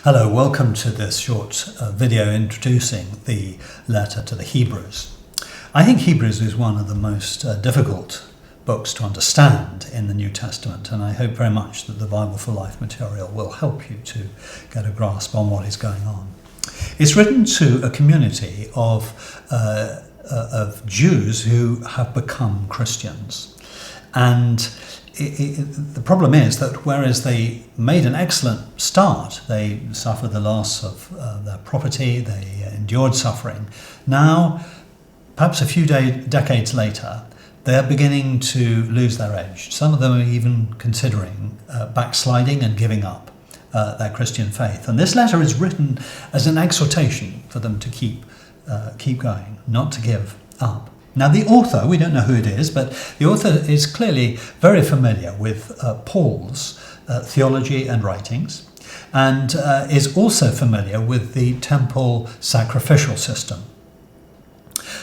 Hello, welcome to this short video introducing the letter to the Hebrews. I think Hebrews is one of the most difficult books to understand in the New Testament, and I hope very much that the Bible for Life material will help you to get a grasp on what is going on. It's written to a community of Jews who have become Christians, and the problem is that whereas they made an excellent start, they suffered the loss of their property, they endured suffering. Now, perhaps a few decades later, they're beginning to lose their edge. Some of them are even considering backsliding and giving up their Christian faith. And this letter is written as an exhortation for them to keep going, not to give up. Now the author, we don't know who it is, but the author is clearly very familiar with Paul's theology and writings, and is also familiar with the temple sacrificial system.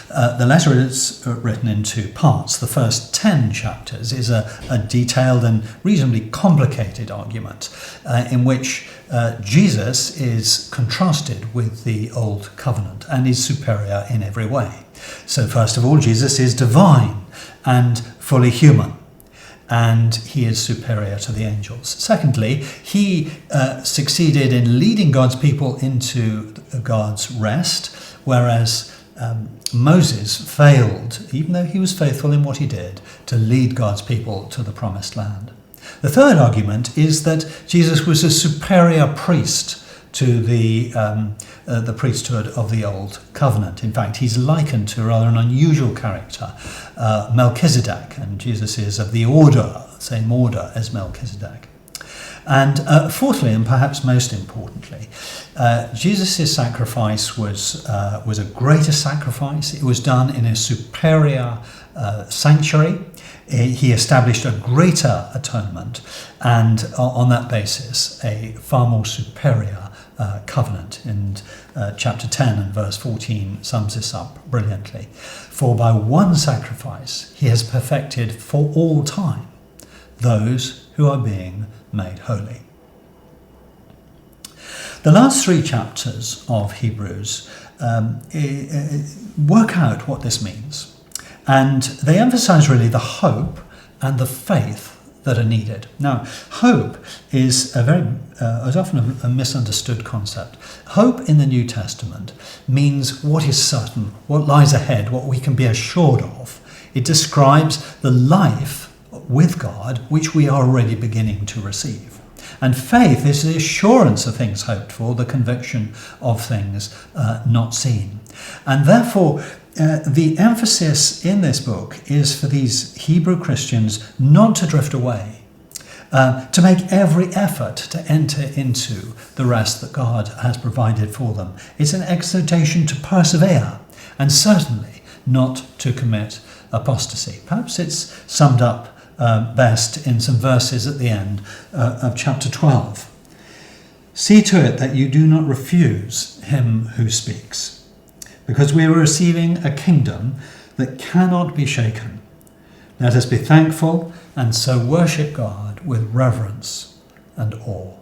The letter is written in two parts. The first 10 chapters is a detailed and reasonably complicated argument in which Jesus is contrasted with the Old Covenant and is superior in every way. So first of all, Jesus is divine and fully human, and he is superior to the angels. Secondly, he succeeded in leading God's people into God's rest, whereas Moses failed, even though he was faithful in what he did, to lead God's people to the promised land. The third argument is that Jesus was a superior priest to the priesthood of the Old Covenant. In fact, he's likened to a rather an unusual character, Melchizedek, and Jesus is of the order, same order as Melchizedek. And fourthly, and perhaps most importantly, Jesus' sacrifice was a greater sacrifice. It was done in a superior sanctuary. He established a greater atonement, and on that basis, a far more superior covenant. And chapter 10 and verse 14 sums this up brilliantly. For by one sacrifice he has perfected for all time those who are being made holy. The last three chapters of Hebrews work out what this means, and they emphasize really the hope and the faith that are needed. Now, hope is is often a misunderstood concept. Hope in the New Testament means what is certain, what lies ahead, what we can be assured of. It describes the life with God which we are already beginning to receive. And faith is the assurance of things hoped for, the conviction of things not seen. And therefore, the emphasis in this book is for these Hebrew Christians not to drift away, to make every effort to enter into the rest that God has provided for them. It's an exhortation to persevere, and certainly not to commit apostasy. Perhaps it's summed up best in some verses at the end of chapter 12. See to it that you do not refuse him who speaks, because we are receiving a kingdom that cannot be shaken. Let us be thankful and so worship God with reverence and awe.